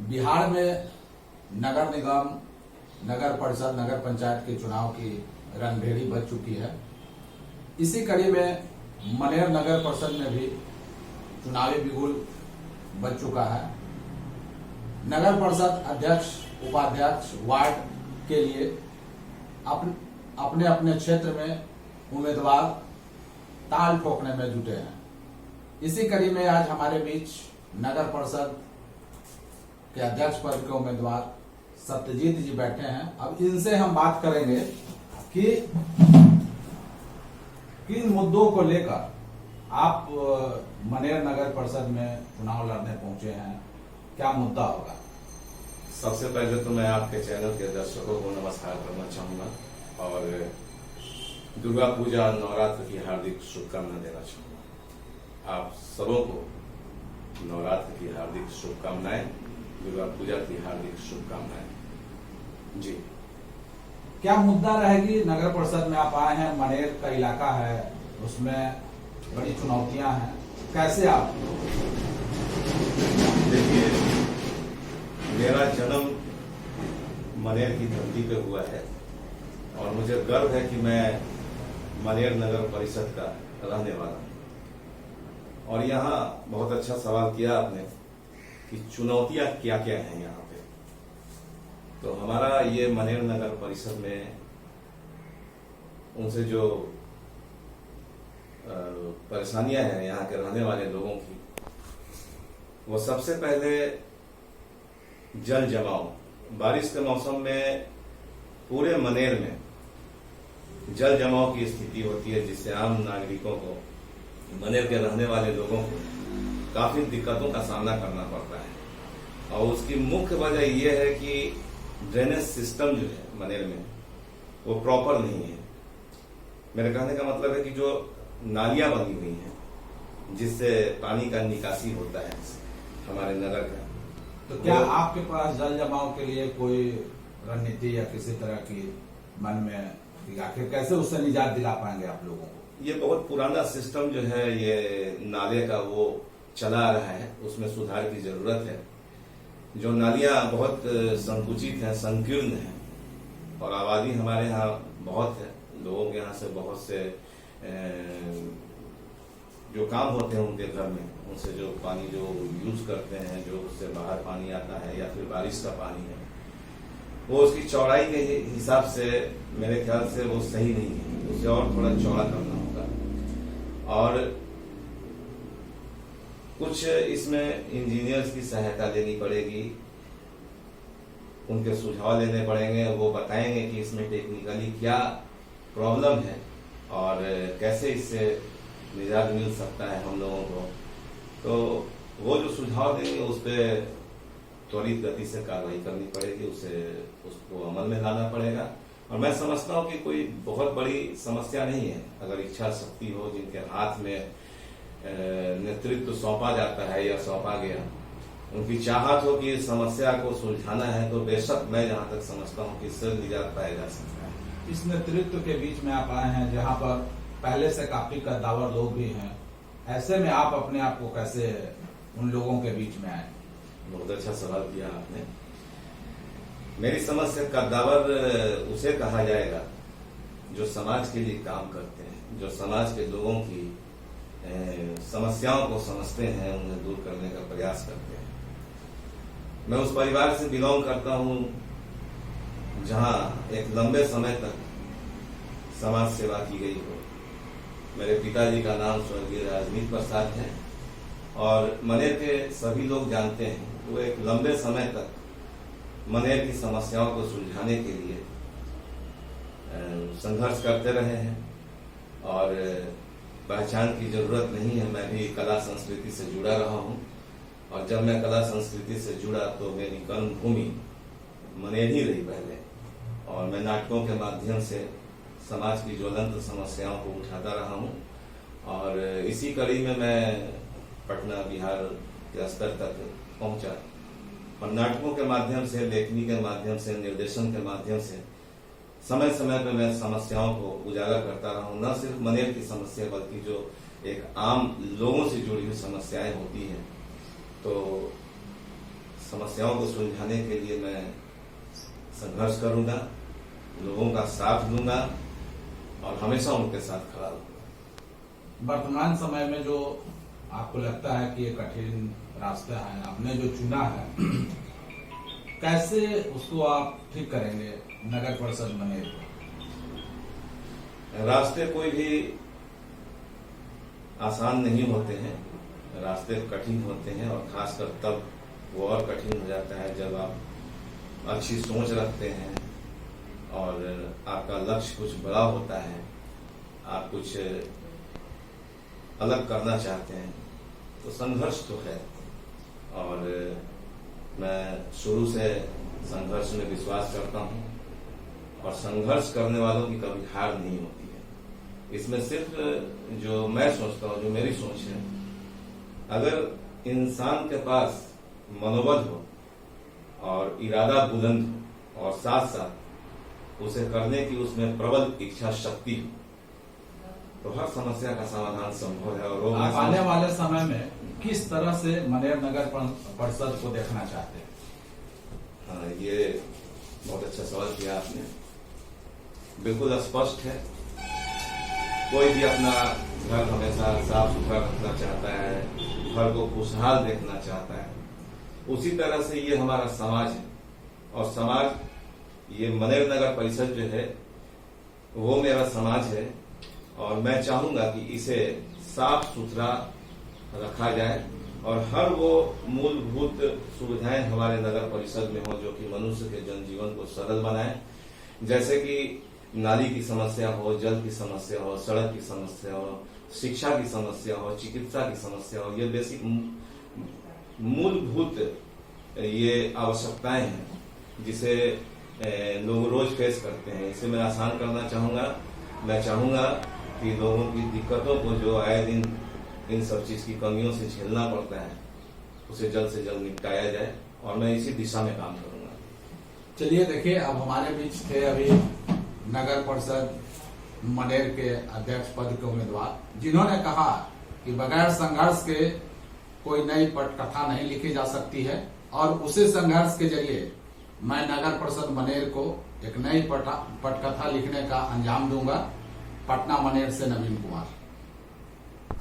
बिहार में नगर निगम, नगर परिषद, नगर पंचायत के चुनाव की रणभेड़ी बज चुकी है। इसी कड़ी में मनेर नगर परिषद में भी चुनावी बिगुल बज चुका है। नगर परिषद अध्यक्ष, उपाध्यक्ष, वार्ड के लिए अपने अपने क्षेत्र में उम्मीदवार ताल ठोकने में जुटे हैं। इसी कड़ी में आज हमारे बीच नगर परिषद के अध्यक्ष पद के उम्मीदवार सत्यजीत जी बैठे हैं। अब इनसे हम बात करेंगे कि किन मुद्दों को लेकर आप मनेर नगर परिषद में चुनाव लड़ने पहुंचे हैं, क्या मुद्दा होगा। सबसे पहले तो मैं आपके चैनल के दर्शकों को नमस्कार करना चाहूंगा और दुर्गा पूजा नवरात्र की हार्दिक शुभकामना देना चाहूंगा। आप सबों को नवरात्र की हार्दिक शुभकामनाएं, दुर्गा पूजा की हार्दिक शुभकामनाएं। जी, क्या मुद्दा रहेगी। नगर परिषद में आप आए हैं, मनेर का इलाका है, उसमें बड़ी चुनौतियां हैं, कैसे आप। देखिए, मेरा जन्म मनेर की धरती पे हुआ है और मुझे गर्व है कि मैं मनेर नगर परिषद का रहने वाला हूं। और यहाँ बहुत अच्छा सवाल किया आपने कि चुनौतियां क्या क्या हैं यहाँ पे। तो हमारा ये मनेर नगर परिषद में उनसे जो परेशानियां हैं यहाँ के रहने वाले लोगों की, वो सबसे पहले जल जमाव। बारिश के मौसम में पूरे मनेर में जल जमाव की स्थिति होती है, जिससे आम नागरिकों को, मनेर के रहने वाले लोगों को काफी दिक्कतों का सामना करना पड़ता है। और उसकी मुख्य वजह यह है कि ड्रेनेज सिस्टम जो है मनेर में वो प्रॉपर नहीं है। मेरे कहने का मतलब है कि जो नालियां बनी हुई हैं जिससे पानी का निकासी होता है हमारे नगर का, तो क्या आपके पास जल जमाव के लिए कोई रणनीति या किसी तरह की मन में, आखिर कैसे उससे निजात दिला पाएंगे आप लोगों को। ये बहुत पुराना सिस्टम जो है ये नाले का वो चला आ रहा है, उसमें सुधार की जरूरत है। जो नालियां बहुत संकुचित हैं, संकीर्ण हैं और आबादी हमारे यहाँ बहुत है, लोगों के यहाँ से बहुत से जो काम होते हैं उनके घर में, उनसे जो पानी जो यूज करते हैं, जो उससे बाहर पानी आता है या फिर बारिश का पानी है, वो उसकी चौड़ाई के हिसाब से मेरे ख्याल से वो सही नहीं है, उसे और थोड़ा चौड़ा करना होगा। और कुछ इसमें इंजीनियर्स की सहायता लेनी पड़ेगी, उनके सुझाव लेने पड़ेंगे। वो बताएंगे कि इसमें टेक्निकली क्या प्रॉब्लम है और कैसे इससे निजात मिल सकता है हम लोगों को। तो वो जो सुझाव देंगे उस पर त्वरित गति से कार्रवाई करनी पड़ेगी, उसको अमल में लाना पड़ेगा। और मैं समझता हूँ कि कोई बहुत बड़ी समस्या नहीं है, अगर इच्छा शक्ति हो, जिनके हाथ में नेतृत्व सौंपा जाता है या सौंपा गया, उनकी चाहत हो कि इस समस्या को सुलझाना है, तो बेशक मैं जहां तक समझता हूं कि इससे निजात पाया जा सकता है। इस नेतृत्व के बीच में आप आए हैं जहां पर पहले से काफी कद्दावर लोग भी हैं, ऐसे में आप अपने आप को कैसे उन लोगों के बीच में आए। बहुत अच्छा सवाल किया आपने। मेरी समझ से कद्दावर उसे कहा जाएगा जो समाज के लिए काम करते हैं, जो समाज के लोगों की समस्याओं को समझते हैं, उन्हें दूर करने का प्रयास करते हैं। मैं उस परिवार से बिलोंग करता हूं जहां एक लंबे समय तक समाज सेवा की गई हो। मेरे पिताजी का नाम स्वर्गीय राजनीत प्रसाद है और मनेर के सभी लोग जानते हैं, वो एक लंबे समय तक मनेर की समस्याओं को सुलझाने के लिए संघर्ष करते रहे हैं। और पहचान की जरूरत नहीं है, मैं भी कला संस्कृति से जुड़ा रहा हूं और जब मैं कला संस्कृति से जुड़ा तो मेरी कर्म भूमि मनेर ही रही पहले। और मैं नाटकों के माध्यम से समाज की ज्वलंत समस्याओं को उठाता रहा हूं और इसी कड़ी में मैं पटना, बिहार के स्तर तक पहुंचा और नाटकों के माध्यम से, लेखनी के माध्यम से, निर्देशन के माध्यम से समय समय पर मैं समस्याओं को उजागर करता रहा हूं। न सिर्फ मनेर की समस्या बल्कि जो एक आम लोगों से जुड़ी हुई समस्याएं होती हैं, तो समस्याओं को सुलझाने के लिए मैं संघर्ष करूंगा, लोगों का साथ दूंगा और हमेशा उनके साथ खड़ा रहूंगा। वर्तमान समय में जो आपको लगता है कि ये कठिन रास्ता है आपने जो चुना है, कैसे उसको आप ठीक करेंगे नगर परिषद मनेर? रास्ते कोई भी आसान नहीं होते हैं, रास्ते कठिन होते हैं और खासकर तब वो और कठिन हो जाता है जब आप अच्छी सोच रखते हैं और आपका लक्ष्य कुछ बड़ा होता है, आप कुछ अलग करना चाहते हैं, तो संघर्ष तो है। और मैं शुरू से संघर्ष में विश्वास करता हूं और संघर्ष करने वालों की कभी हार नहीं होती है। इसमें सिर्फ जो मैं सोचता हूं, जो मेरी सोच है, अगर इंसान के पास मनोबल हो और इरादा बुलंद हो और साथ साथ उसे करने की उसमें प्रबल इच्छा शक्ति हो, तो हर समस्या का समाधान संभव है। और आप आने वाले समय में किस तरह से मनेर नगर परिषद को देखना चाहते हैं? हाँ, ये बहुत अच्छा सवाल किया आपने। बिल्कुल स्पष्ट है, कोई भी अपना घर हमेशा साफ सुथरा रखना चाहता है, घर को खुशहाल देखना चाहता है। उसी तरह से ये हमारा समाज है और समाज, ये मनेर नगर परिषद जो है वो मेरा समाज है और मैं चाहूंगा कि इसे साफ सुथरा रखा जाए और हर वो मूलभूत सुविधाएं हमारे नगर परिषद में हो जो कि मनुष्य के जनजीवन को सरल बनाए, जैसे कि नाली की समस्या हो, जल की समस्या हो, सड़क की समस्या हो, शिक्षा की समस्या हो, चिकित्सा की समस्या हो। ये बेसिक मूलभूत ये आवश्यकताएं हैं जिसे लोग रोज फेस करते हैं। इसे मैं आसान करना चाहूंगा। मैं चाहूंगा कि लोगों की दिक्कतों को जो आए दिन इन सब चीज की कमियों से झेलना पड़ता है, उसे जल्द से जल्द निपटाया जाए और मैं इसी दिशा में काम करूंगा। चलिए देखिए, अब हमारे बीच थे अभी नगर परिषद मनेर के अध्यक्ष पद के उम्मीदवार, जिन्होंने कहा कि बगैर संघर्ष के कोई नई पटकथा नहीं लिखी जा सकती है और उसी संघर्ष के जरिए मैं नगर परिषद मनेर को एक नई पटकथा लिखने का अंजाम दूंगा। पटना मनेर से नवीन कुमार।